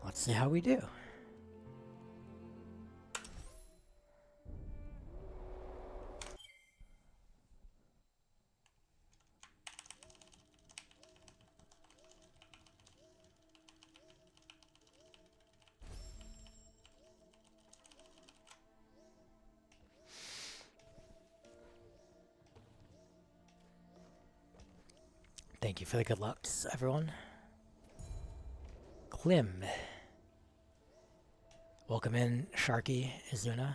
Let's see how we do. Thank you for the good luck, everyone. Klim. Welcome in, Sharky, Izuna.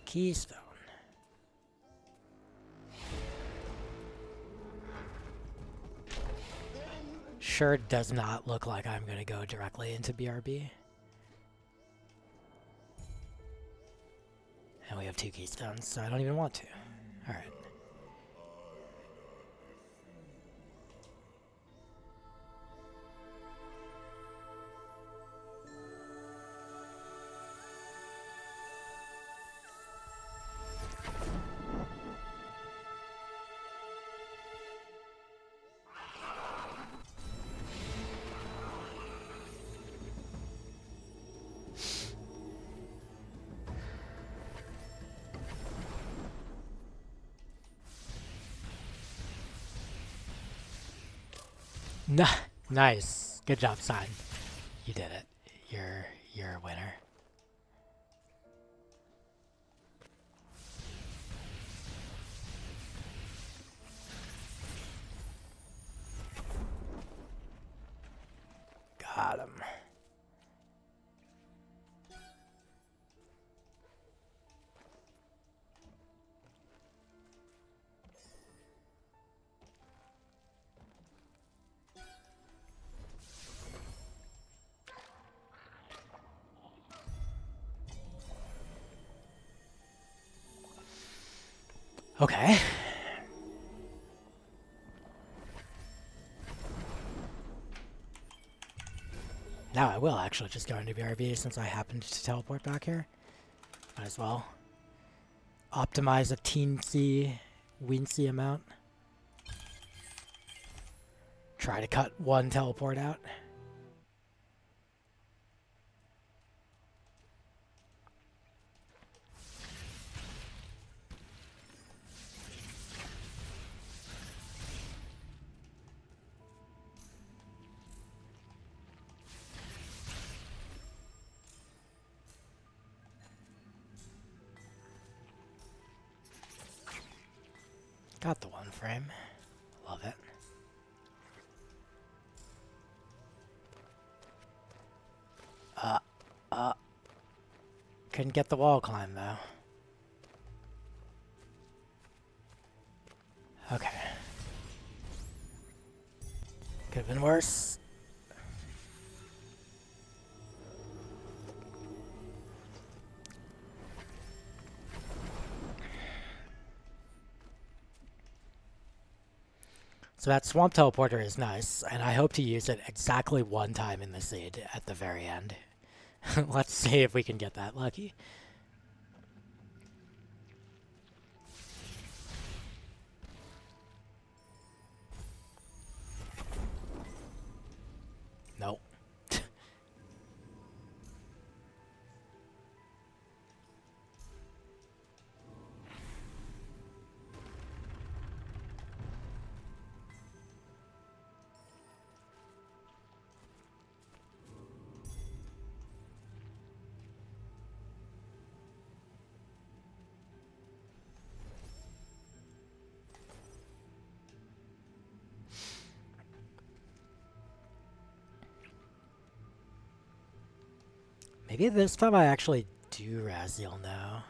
Keystone. Sure does not look like I'm going to go directly into BRB. And we have 2 keystones, so I don't even want to. Alright. Nice. Good job, Sign. You did it. You're a winner. Got him. Okay. Now I will actually just go into BRB since I happened to teleport back here. Might as well. Optimize a teensy, weensy amount. Try to cut one teleport out. Got the one frame. Love it. Couldn't get the wall climb though. Okay. Could have been worse. So that swamp teleporter is nice, and I hope to use it exactly one time in the seed at the very end. Let's see if we can get that lucky. Nope. Maybe this time I actually do Raziel now.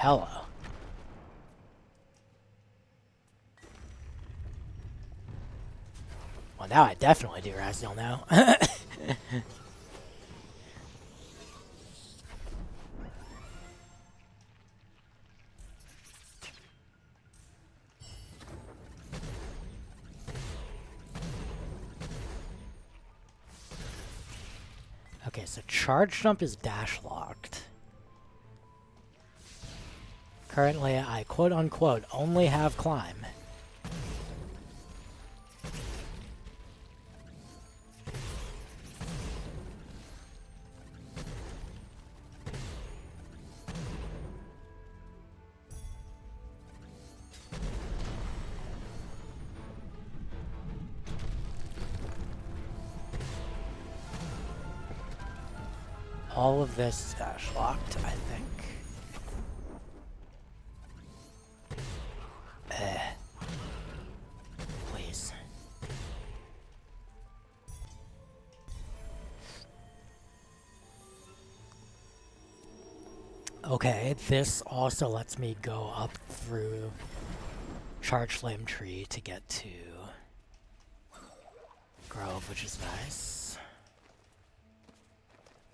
hello. Well, now I definitely do Raziel now. Okay, so charge jump is dash locked. Currently, I quote-unquote only have climb. All of this is dash locked, I think. Please. Okay, this also lets me go up through Charge Flame Tree to get to Grove, which is nice.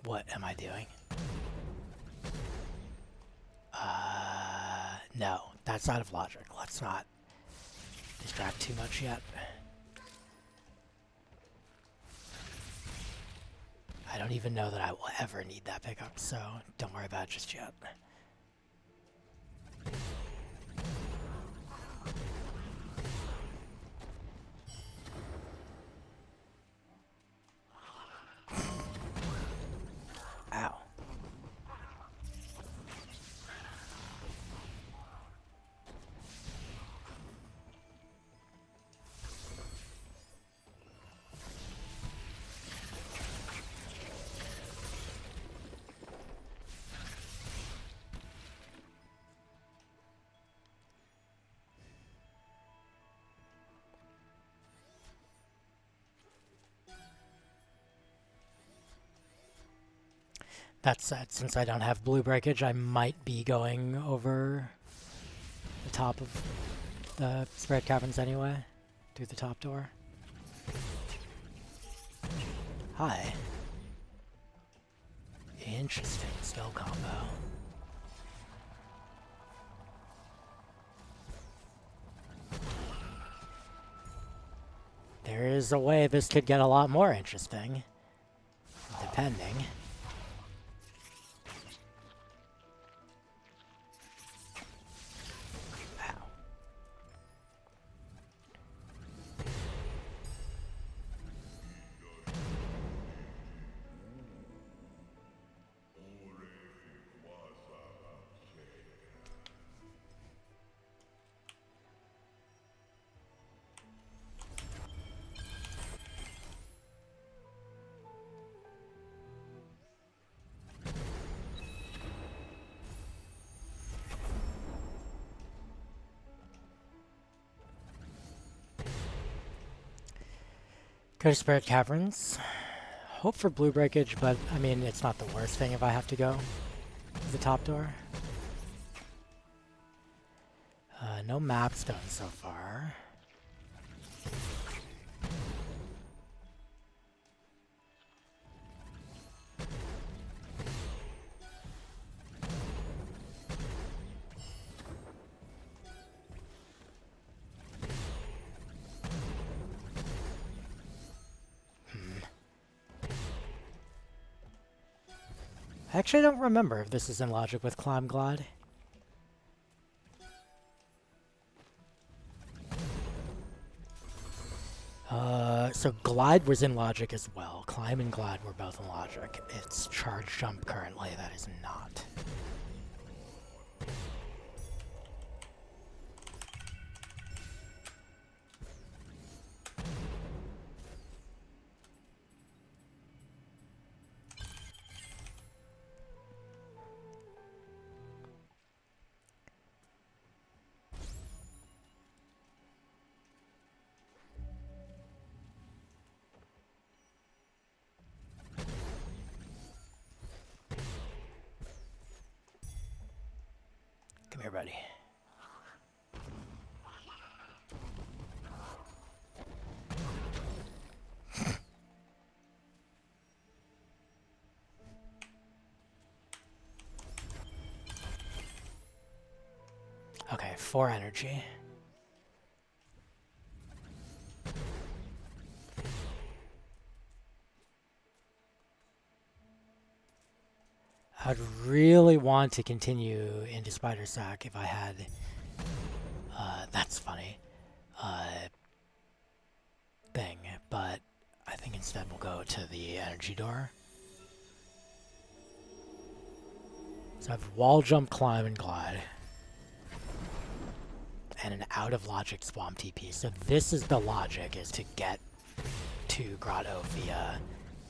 What am I doing? No, that's out of logic. Let's not distract too much yet. I don't even know that I will ever need that pickup, so don't worry about it just yet. Ow. That said, since I don't have blue breakage, I might be going over the top of the Spirit Caverns anyway, through the top door. Hi. Interesting skill combo. There is a way this could get a lot more interesting, depending. Go to Spirit Caverns. Hope for blue breakage, but I mean, it's not the worst thing if I have to go to the top door. No map stone so far. I actually don't remember if this is in logic with Climb Glide. So Glide was in logic as well. Climb and Glide were both in logic. It's Charge Jump currently that is not. here, buddy. Okay, 4 energy. I'd really want to continue into Spider Sack if I had, that's funny, thing, but I think instead we'll go to the energy door. So I have wall jump, climb, and glide. And an out of logic swamp TP. So this is the logic, is to get to Grotto via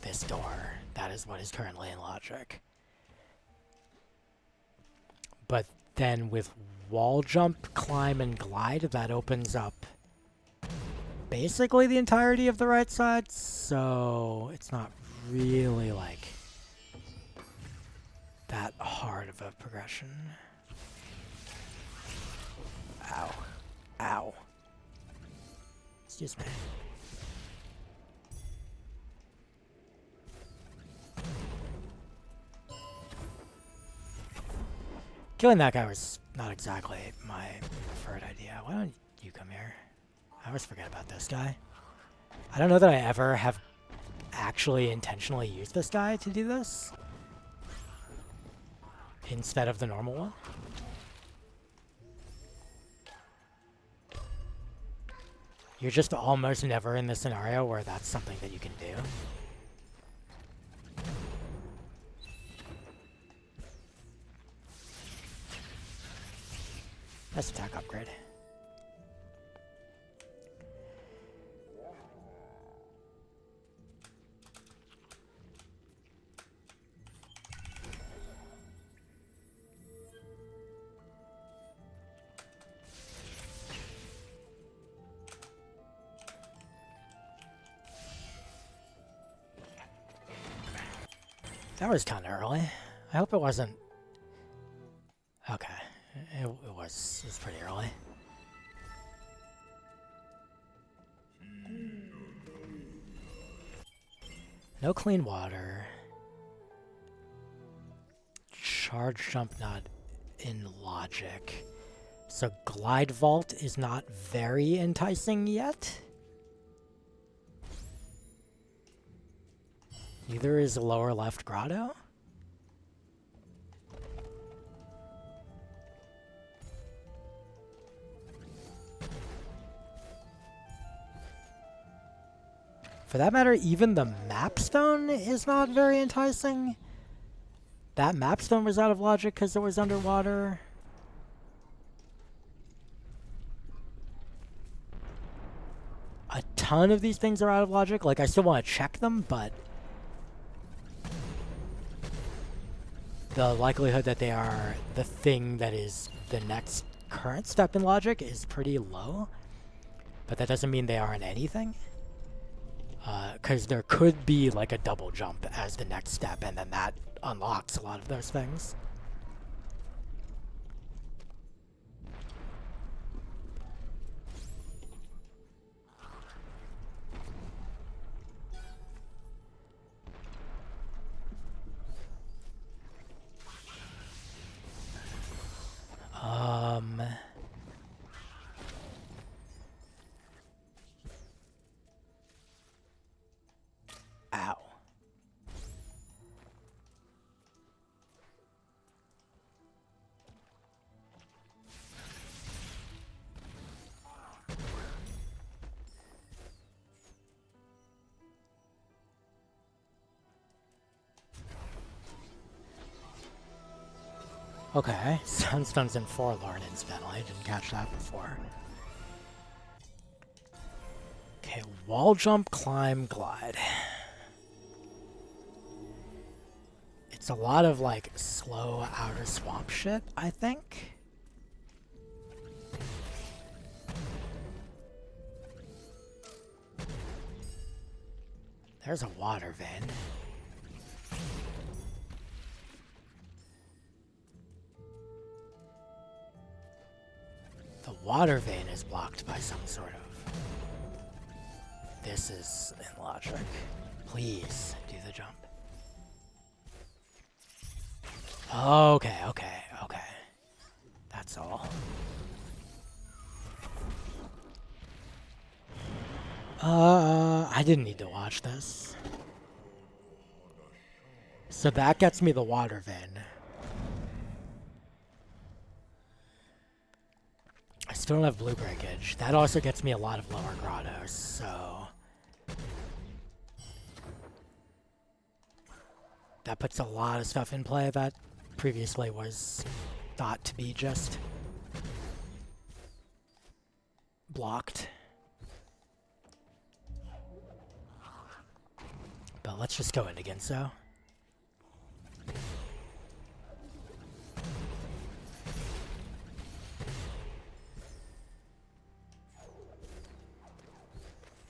this door. That is what is currently in logic. But then with wall jump, climb, and glide, that opens up basically the entirety of the right side, so it's not really like that hard of a progression. Ow. Ow. Excuse me. Killing that guy was not exactly my preferred idea. Why don't you come here? I always forget about this guy. I don't know that I ever have actually intentionally used this guy to do this instead of the normal one. You're just almost never in the scenario where that's something that you can do. Nice attack upgrade. That was kind of early. I hope it wasn't... Okay. It was pretty early. No clean water. Charge jump not in logic. So glide vault is not very enticing yet. Neither is lower left grotto. For that matter, even the mapstone is not very enticing. That mapstone was out of logic because it was underwater. A ton of these things are out of logic. Like, I still want to check them, but the likelihood that they are the thing that is the next current step in logic is pretty low. But that doesn't mean they aren't anything. Because there could be like a double jump as the next step, and then that unlocks a lot of those things. Ow. Okay, Sunstone's in Forlorn incidentally, didn't catch that before. Okay, wall jump, climb, glide. It's a lot of like slow outer swamp shit, I think. There's a water vein. water vein is blocked by some sort of... This is in logic. Please do the jump. Okay, okay, okay. That's all. I didn't need to watch this. So that gets me the water vein. I still don't have blue breakage. That also gets me a lot of lower grottos, so... That puts a lot of stuff in play that previously was thought to be just blocked. But let's just go into Ginso.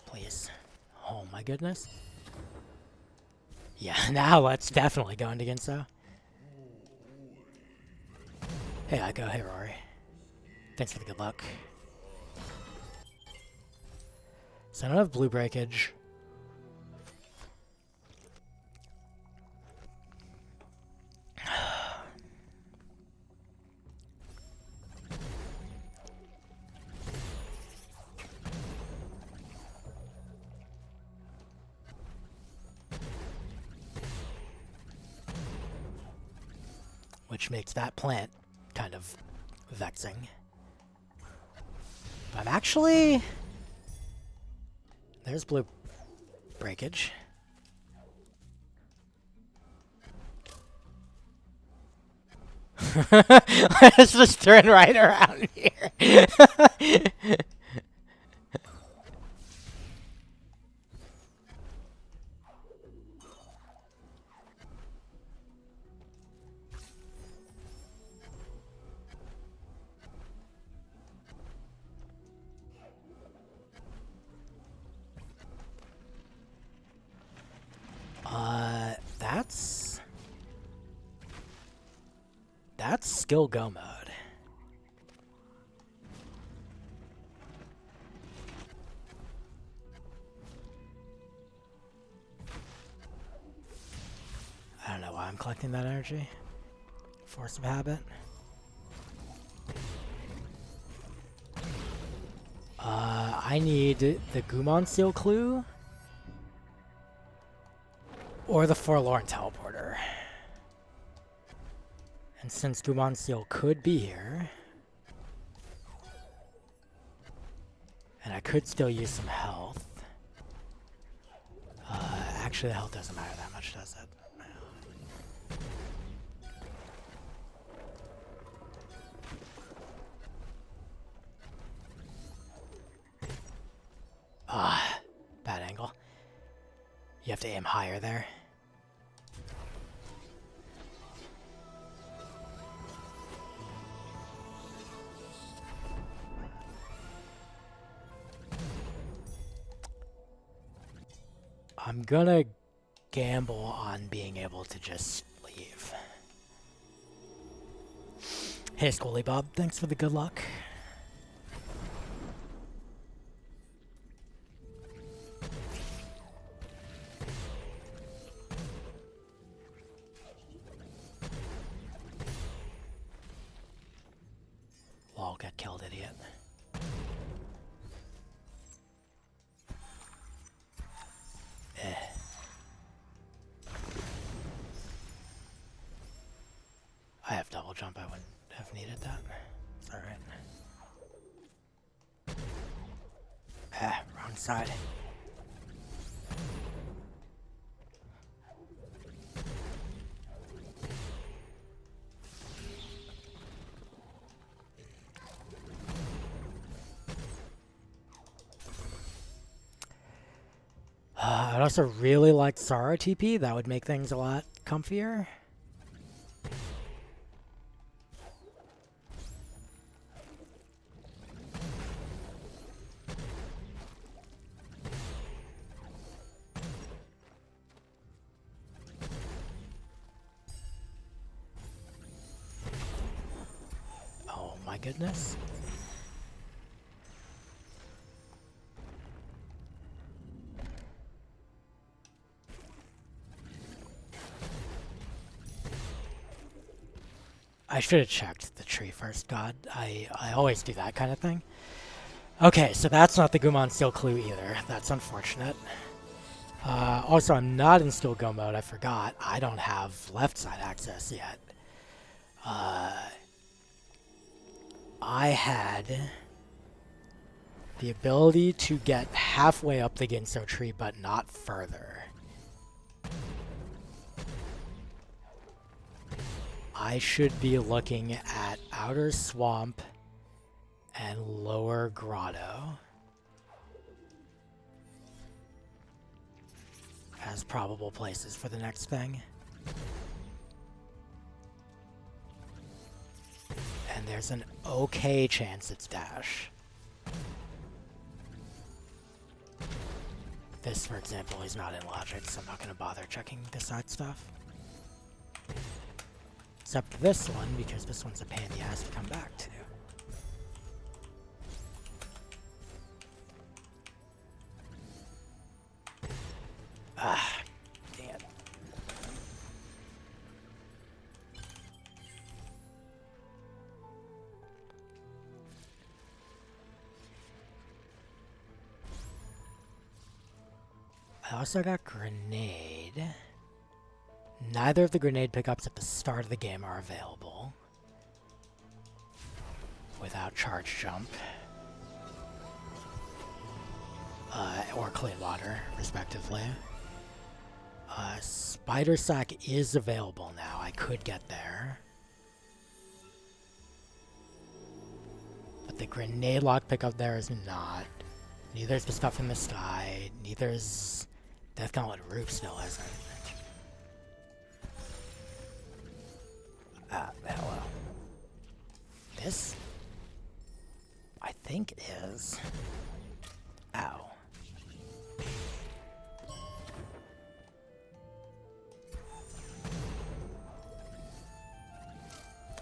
Please. Oh my goodness. Yeah, now let's definitely go into Ginso. Hey, I go. Hey, Rory. Thanks for the good luck. So I don't have blue breakage. Which makes that plant kind of vexing. But I'm actually... There's blue breakage. Let's just turn right around here. That's skill go mode. I don't know why I'm collecting that energy. Force of habit. I need the Gumon Seal Clue or the Forlorn Teleporter. And since Gumon Seal could be here, and I could still use some health. Actually, the health doesn't matter that much, does it? Bad angle. You have to aim higher there. I'm gonna gamble on being able to just leave. Hey, Scully Bob, thanks for the good luck. Lol, get killed, idiot. I have double jump, I wouldn't have needed that. It's alright. Wrong side. I'd also really like Sara TP. That would make things a lot comfier. Oh my goodness. I should have checked the tree first, God. I always do that kind of thing. Okay, so that's not the Gumon Steel Clue either. That's unfortunate. Also, I'm not in Steel Go mode. I forgot. I don't have left side access yet. I had the ability to get halfway up the Ginso tree, but not further. I should be looking at Outer Swamp and Lower Grotto as probable places for the next thing. And there's an okay chance it's Dash. This, for example, is not in logic, so I'm not going to bother checking this side stuff. Except this one, because this one's a pain in the ass to come back to. Ah, dang it. I also got Grenade. Neither of the grenade pickups at the start of the game are available without charge jump or clean water, respectively. Spider Sack is available now. I could get there. But the grenade lock pickup there is not. Neither is the stuff in the sky. Neither is Death Gauntlet Roof still isn't. Hello. This, I think, is... Ow.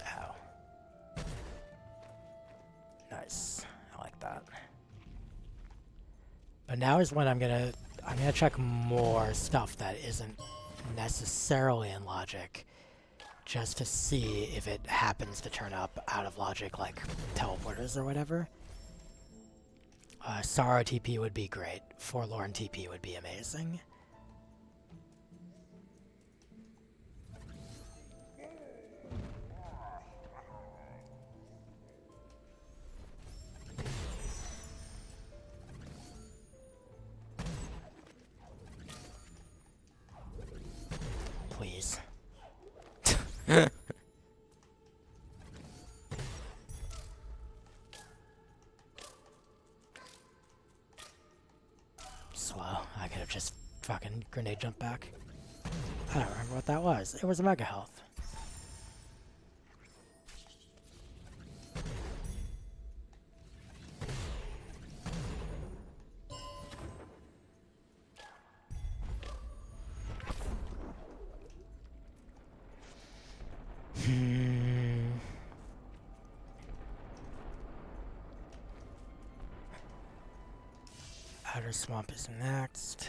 Ow. Nice. I like that. But now is when I'm gonna check more stuff that isn't necessarily in logic, just to see if it happens to turn up out of logic, like teleporters or whatever. Sorrow TP would be great. Forlorn TP would be amazing. Please. Slow. I could have just fucking grenade jumped back. I don't remember what that was. It was a Mega Health. Outer Swamp is next.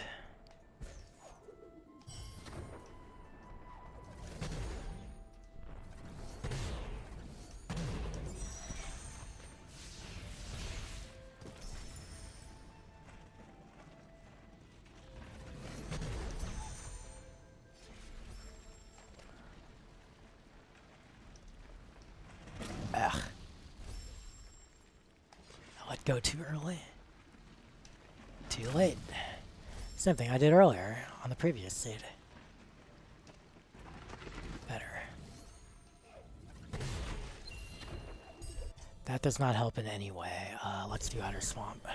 Ugh. I let go too early. Too late. Same thing I did earlier on the previous seed. Better. That does not help in any way. Let's do Outer Swamp.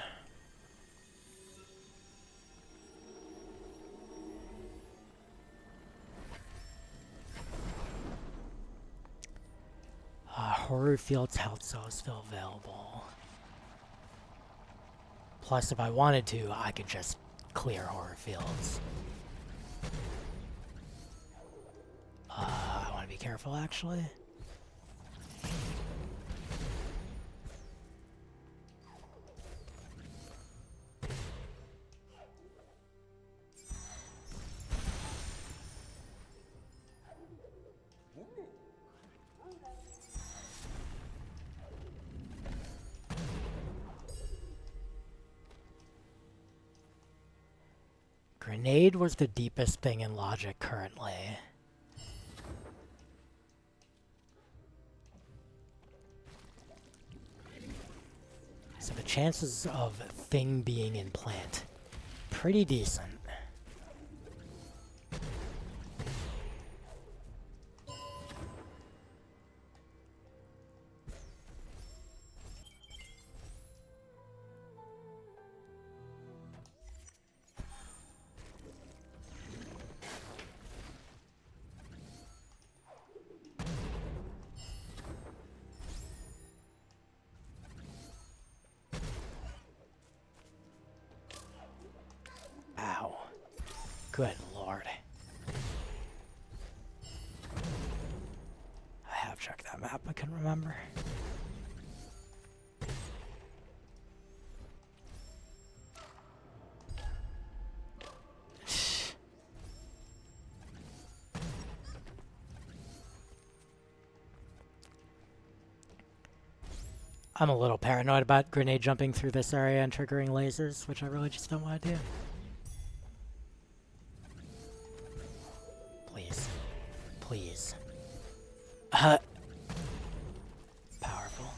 Horror Field's health cell is still available. Plus, if I wanted to, I could just clear Horror Fields. I want to be careful, actually. Grenade was the deepest thing in logic currently. So the chances of thing being in plant, pretty decent. Ow. Good lord. I have checked that map, I couldn't remember. I'm a little paranoid about grenade jumping through this area and triggering lasers, which I really just don't want to do. Please. Please. Powerful.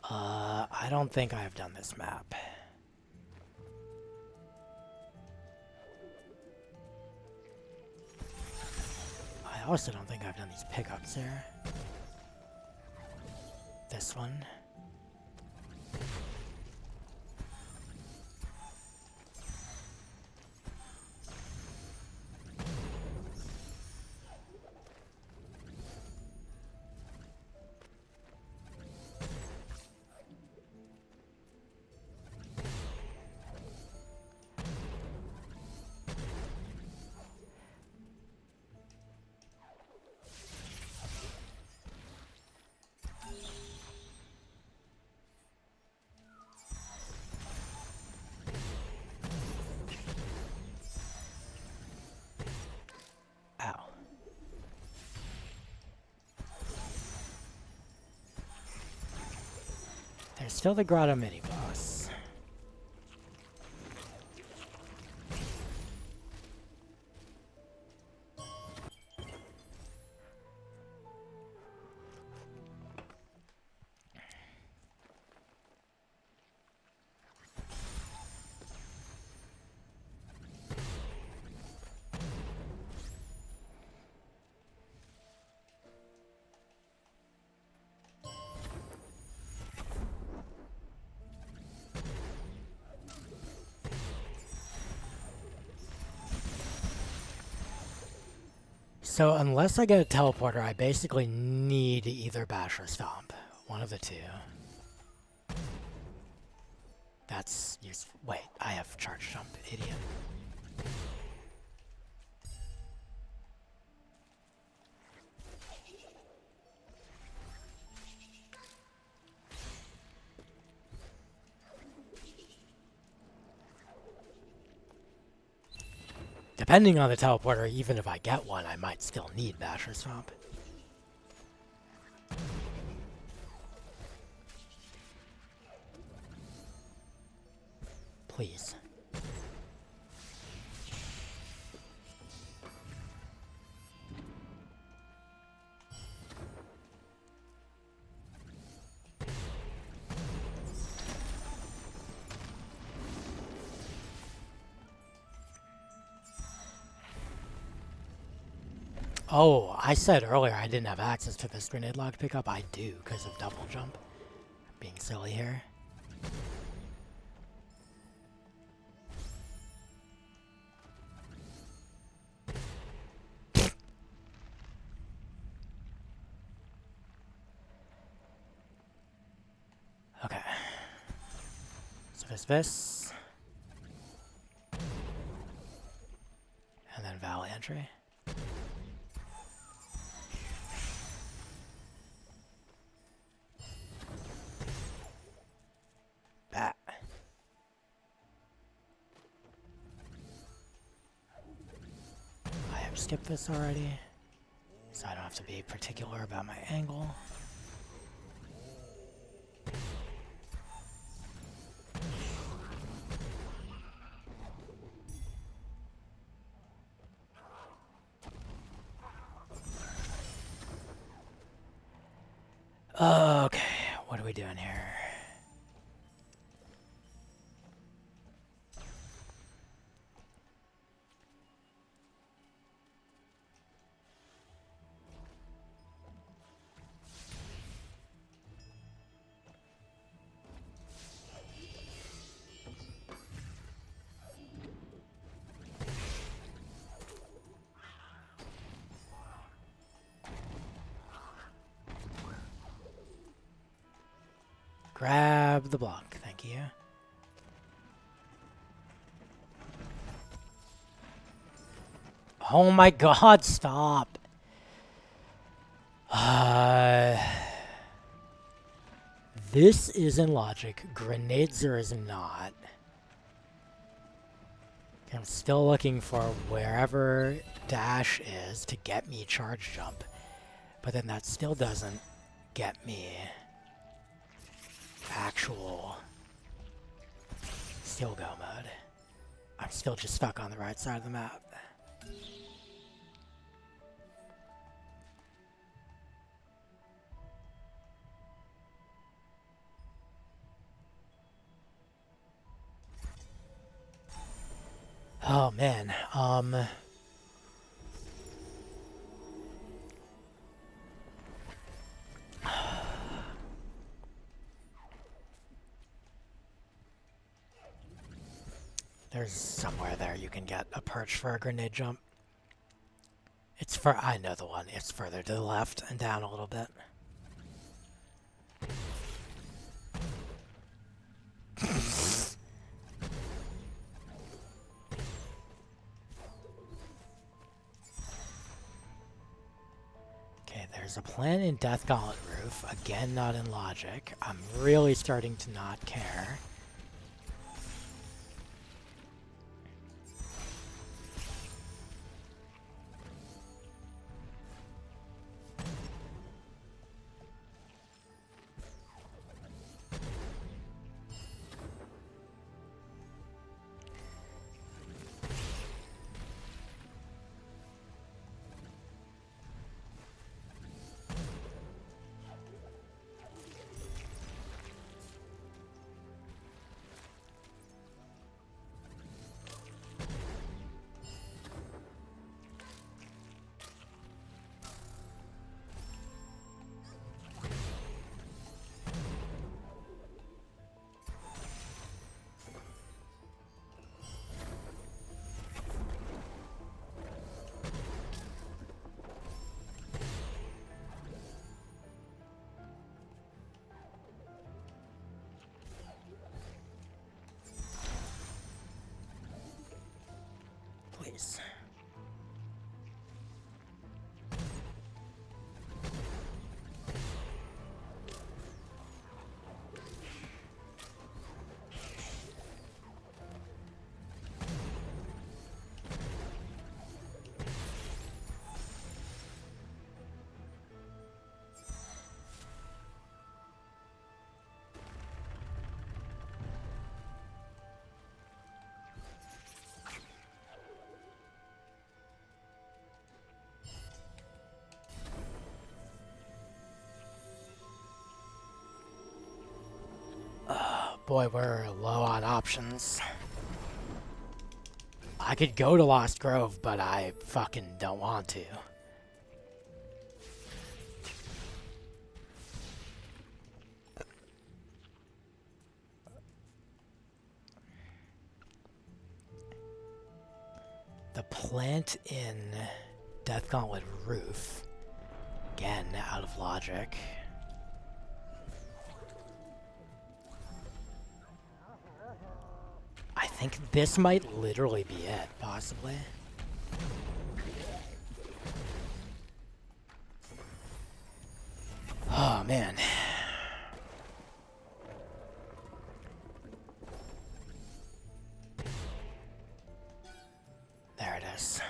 I don't think I've done this map. I also don't think I've done these pickups here. This one. Ow. There's still the Grotto mini-boss. So unless I get a teleporter, I basically need either bash or stomp. One of the two. That's useful. Wait, I have charge jump, idiot. Depending on the teleporter, even if I get one, I might still need bash or stomp. Please. Oh, I said earlier I didn't have access to this grenade lock pickup. I do, because of double jump. Being silly here. Okay. So there's this. And then valley entry. That. I have skipped this already, so I don't have to be particular about my angle. Okay, what are we doing here? Grab the block, thank you. Oh my god, stop! This is in logic. Grenadier is not. I'm still looking for wherever dash is to get me charge jump. But then that still doesn't get me actual still go mode. I'm still just stuck on the right side of the map. Oh man, there's somewhere there you can get a perch for a grenade jump. It's I know the one. It's further to the left and down a little bit. Okay, there's a plan in Death Gauntlet Roof. Again, not in logic. I'm really starting to not care. Please. Boy, we're low on options. I could go to Lost Grove, but I fucking don't want to. The plant in Death Gauntlet Roof. Again, out of logic. I think this might literally be it, possibly. Oh, man. There it is.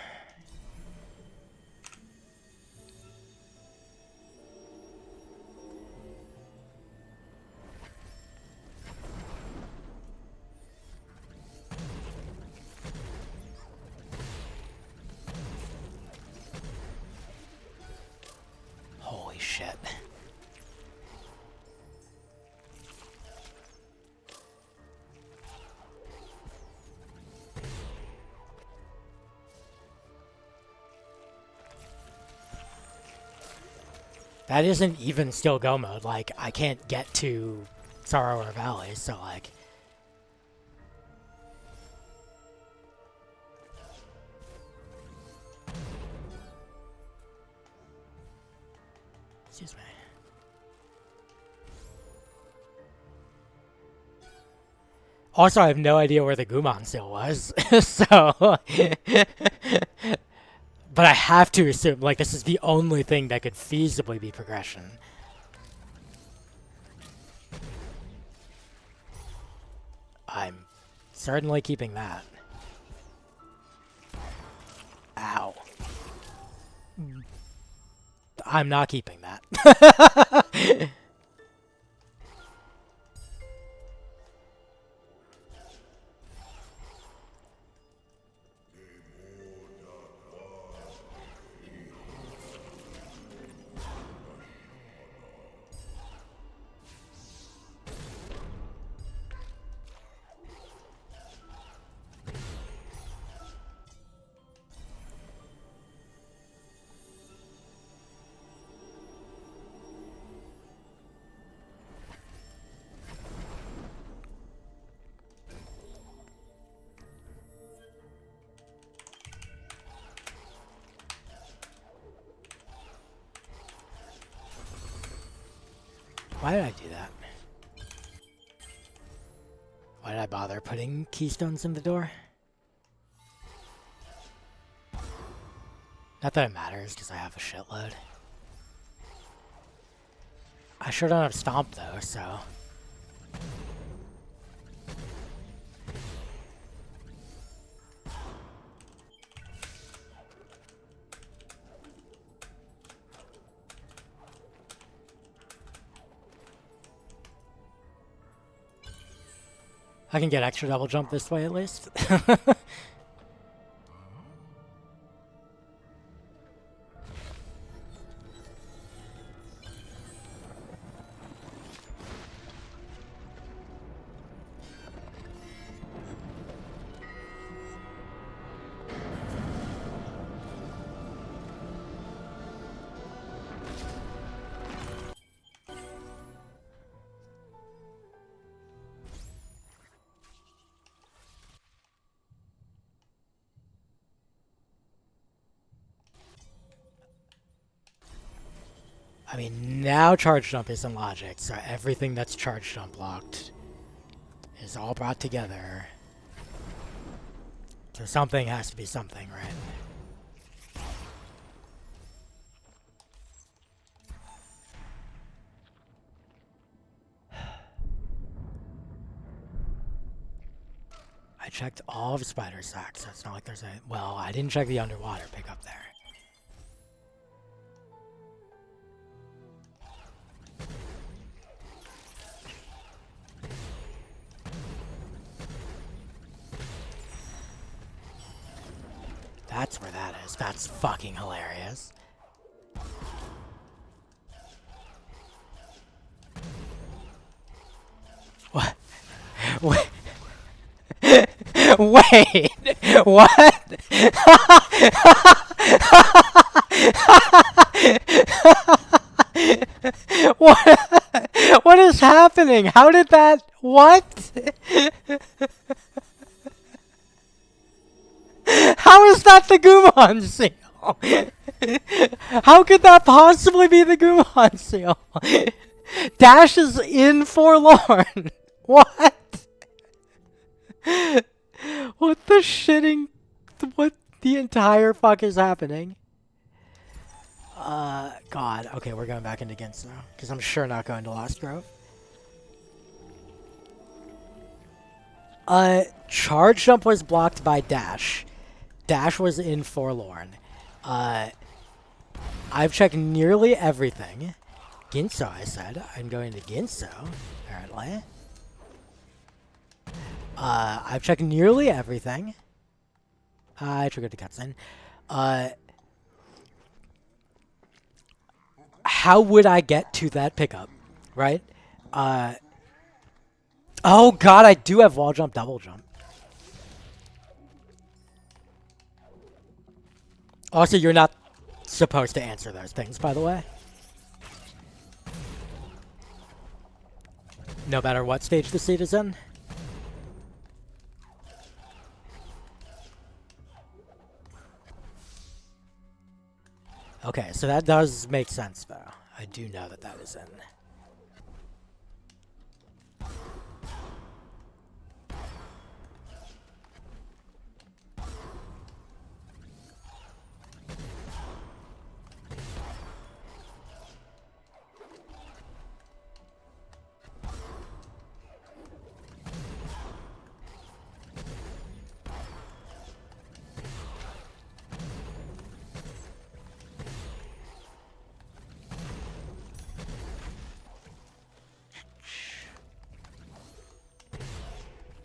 Holy shit. That isn't even still go mode. Like, I can't get to Sorrower Valley, so like... Excuse me. Also, I have no idea where the Gumon seal was, so... But I have to assume, like, this is the only thing that could feasibly be progression. I'm certainly keeping that. Ow. I'm not keeping that. Why did I do that? Why did I bother putting keystones in the door? Not that it matters, because I have a shitload. I sure don't have Stomp, though, so... I can get extra double jump this way, at least. I mean, now charge jump isn't logic, so everything that's charge jump locked is all brought together. So something has to be something, right? I checked all of Spider Sack, so it's not like there's a... Well, I didn't check the underwater pickup there. That's where that is. That's fucking hilarious. What? Wait. Wait. What? What is happening? How did that... What? How is that the Gumon seal? How could that possibly be the Gumon seal? Dash is in Forlorn. What? What the shitting... What the entire fuck is happening? God. Okay, we're going back into Ginso. Because I'm sure not going to Lost Grove. Charge jump was blocked by Dash. Dash was in Forlorn. I've checked nearly everything. Ginso, I said. I'm going to Ginso, apparently. I've checked nearly everything. I triggered the cutscene. How would I get to that pickup, right? Oh god, I do have wall jump, double jump. Also, you're not supposed to answer those things, by the way. No matter what stage the seed is in? Okay, so that does make sense, though. I do know that that is in.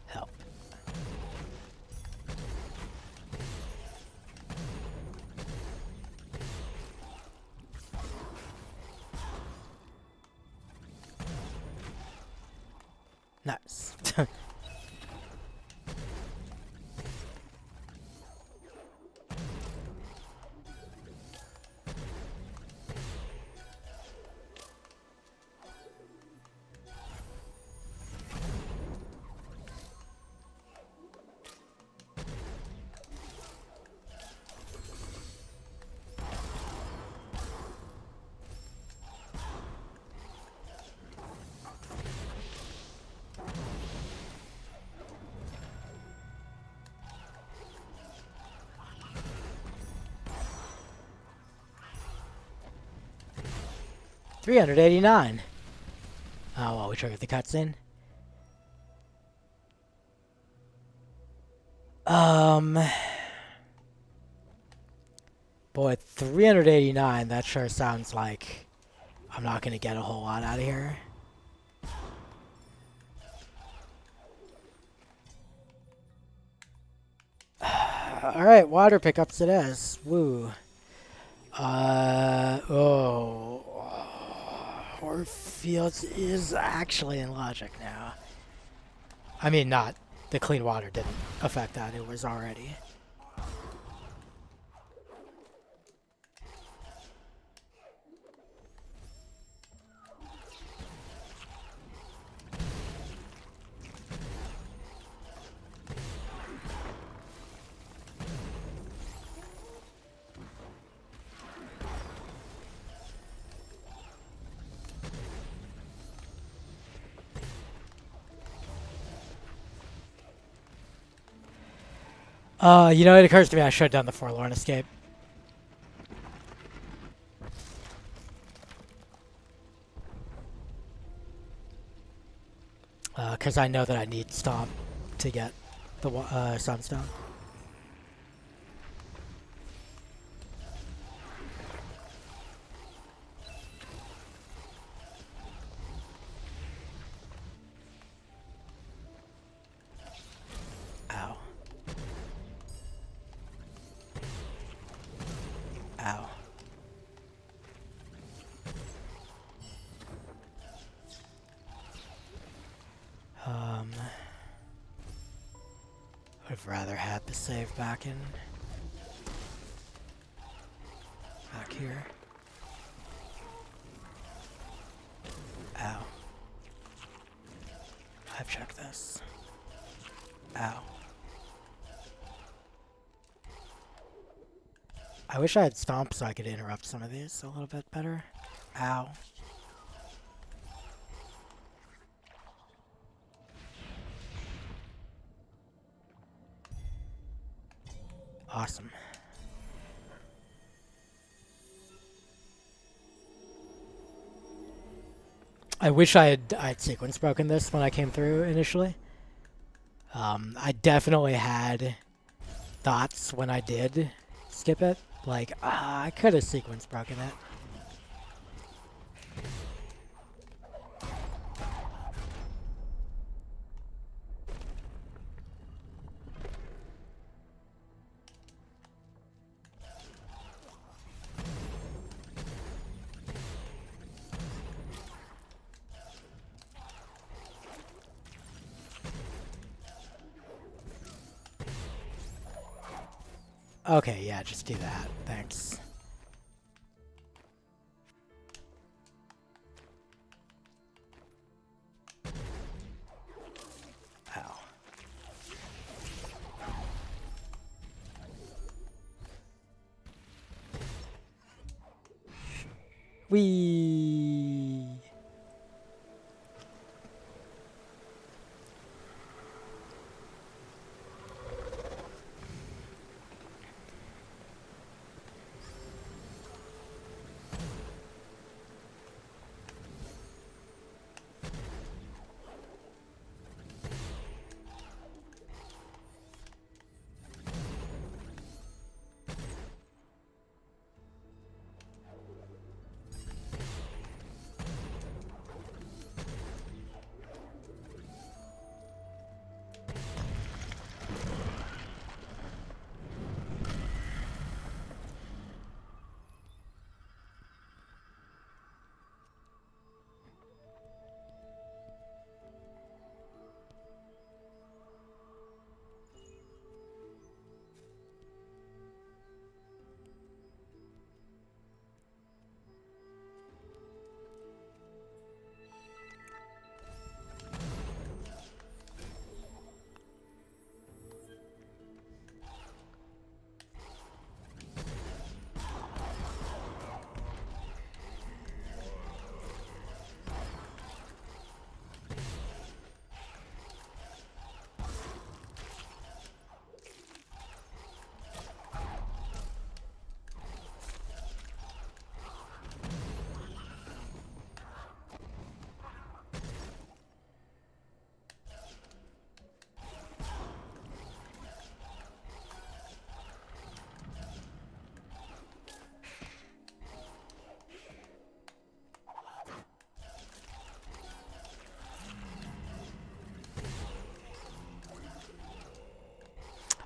Help. Nice. $389. Oh, well, we triggered the cutscene. Boy, 389, that sure sounds like I'm not gonna get a whole lot out of here. Alright, water pickups it is. Woo. Fields is actually in logic now. I mean, not the clean water didn't affect that, it was already. You know, it occurs to me I should have done the Forlorn Escape. Because I know that I need Stomp to get the Sunstone. Ow. Ow. Would have rather had the save back here. Ow. I've checked this. Ow. I wish I had Stomp so I could interrupt some of these a little bit better. Ow. Awesome. I wish I'd sequence broken this when I came through initially. I definitely had thoughts when I did skip it. Like, I could have sequence broken it. Okay, yeah, just do that. Thanks. Whee!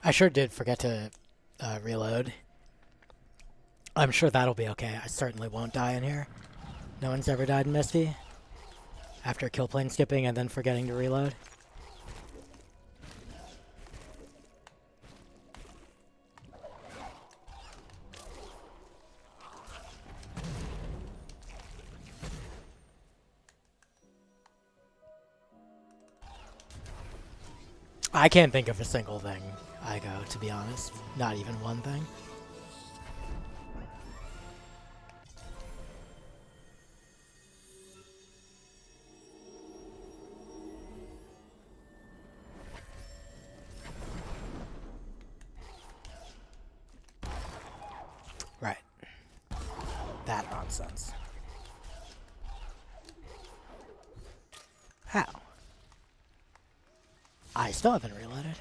I sure did forget to reload. I'm sure that'll be okay. I certainly won't die in here. No one's ever died in Misty after kill plane skipping and then forgetting to reload. I can't think of a single thing I go, to be honest. Not even one thing. Right. That nonsense. How? I still haven't reloaded.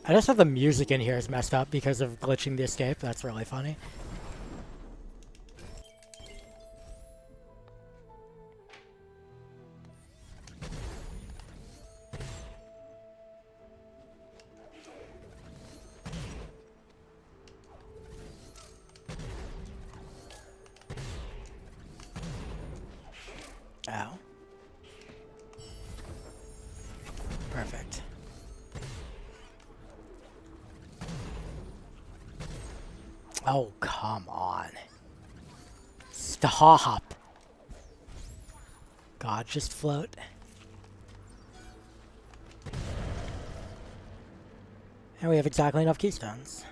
I just have the music in here is messed up because of glitching the escape. That's really funny. Ow. Perfect. Oh, come on. Stop. God, just float. And we have exactly enough keystones.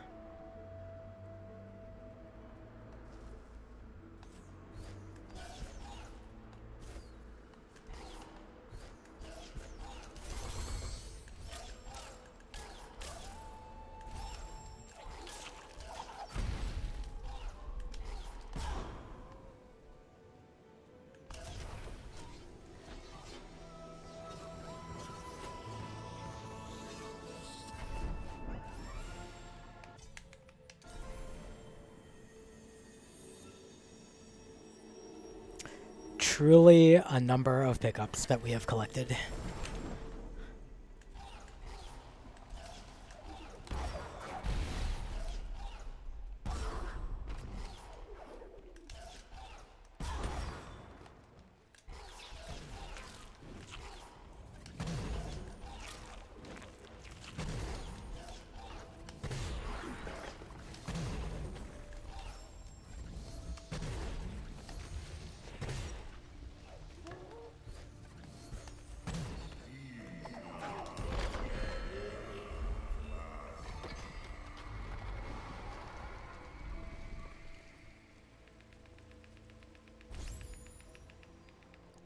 Truly a number of pickups that we have collected.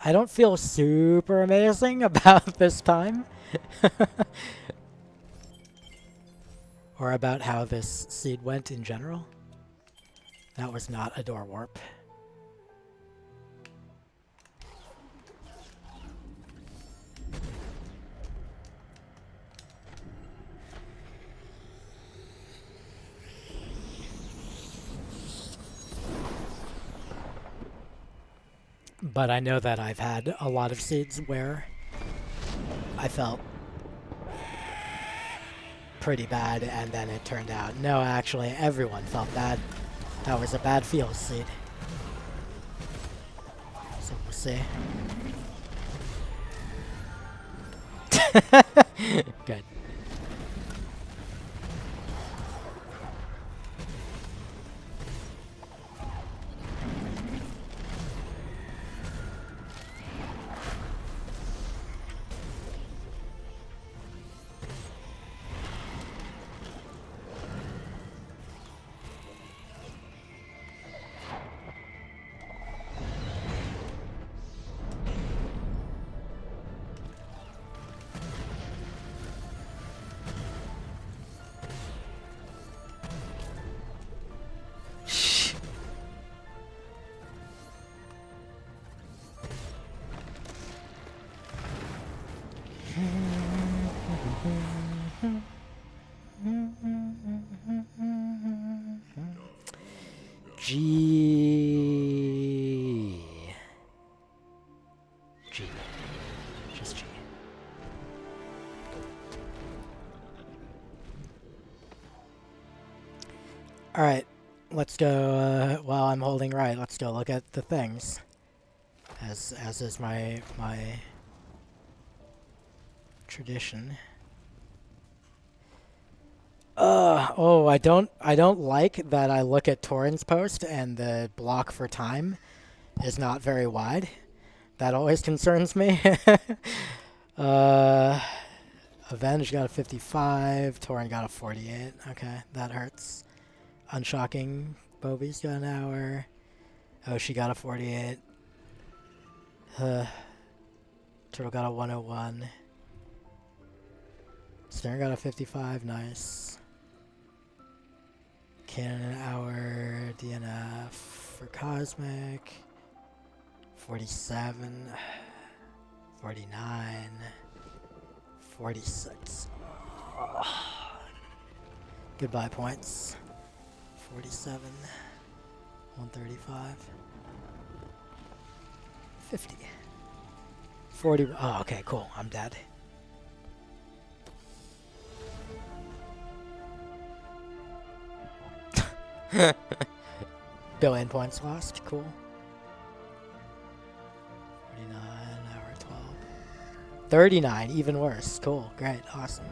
I don't feel super amazing about this time. Or about how this seed went in general. That was not a door warp. But I know that I've had a lot of seeds where I felt pretty bad, and then it turned out, no, actually, everyone felt bad. That was a bad feel seed. So we'll see. Good. G. G. Just G. Alright, let's go, while I'm holding right, let's go look at the things. As is my tradition. Oh, I don't like that I look at Torin's post and the block for time is not very wide. That always concerns me. Avenge got a 55, Torin got a 48. Okay, that hurts. Unshocking, Bobby's got an hour. Oh, she got a 48. Turtle got a 101. Stern got a 55, nice. Cannon an hour, DNF for Cosmic. 47, 49, 46. Oh. Goodbye points. 47, 135, 50, 40. Oh, okay, cool. I'm dead. Billion points lost. Cool. 49, hour 12. 39, even worse. Cool. Great. Awesome.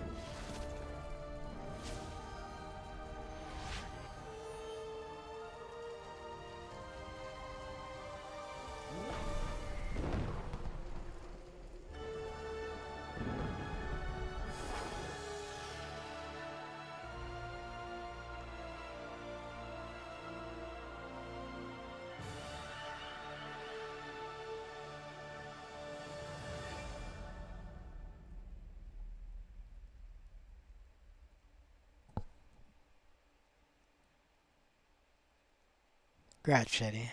Grat shitty.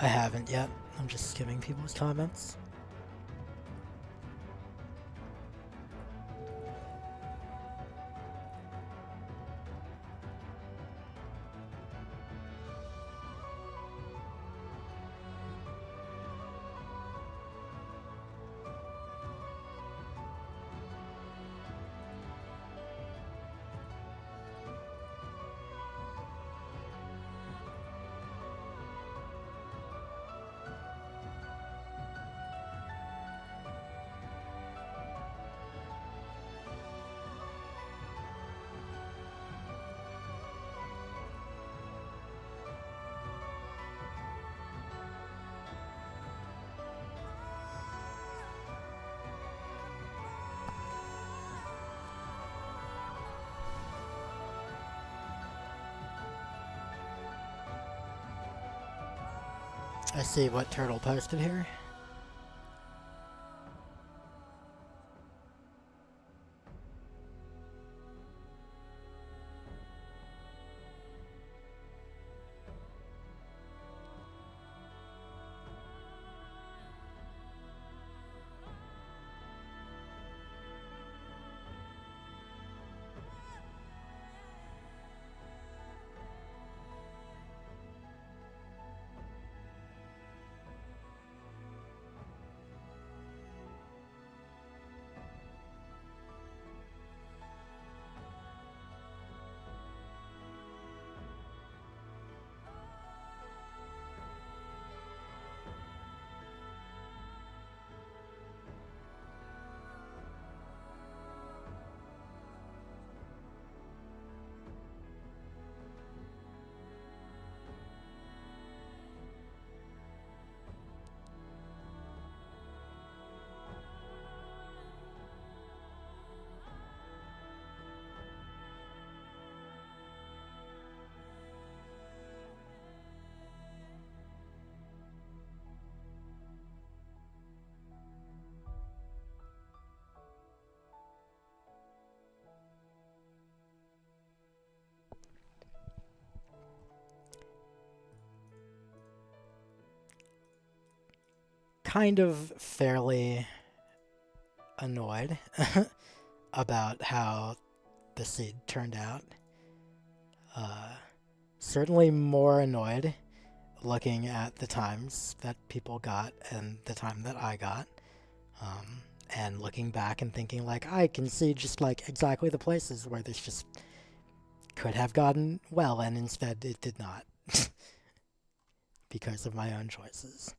I haven't yet. I'm just skimming people's comments. I see what Turtle posted here. Kind of fairly annoyed about how the seed turned out. Certainly more annoyed looking at the times that people got and the time that I got. And looking back and thinking, like, I can see just, like, exactly the places where this just could have gotten well, and instead it did not. Because of my own choices.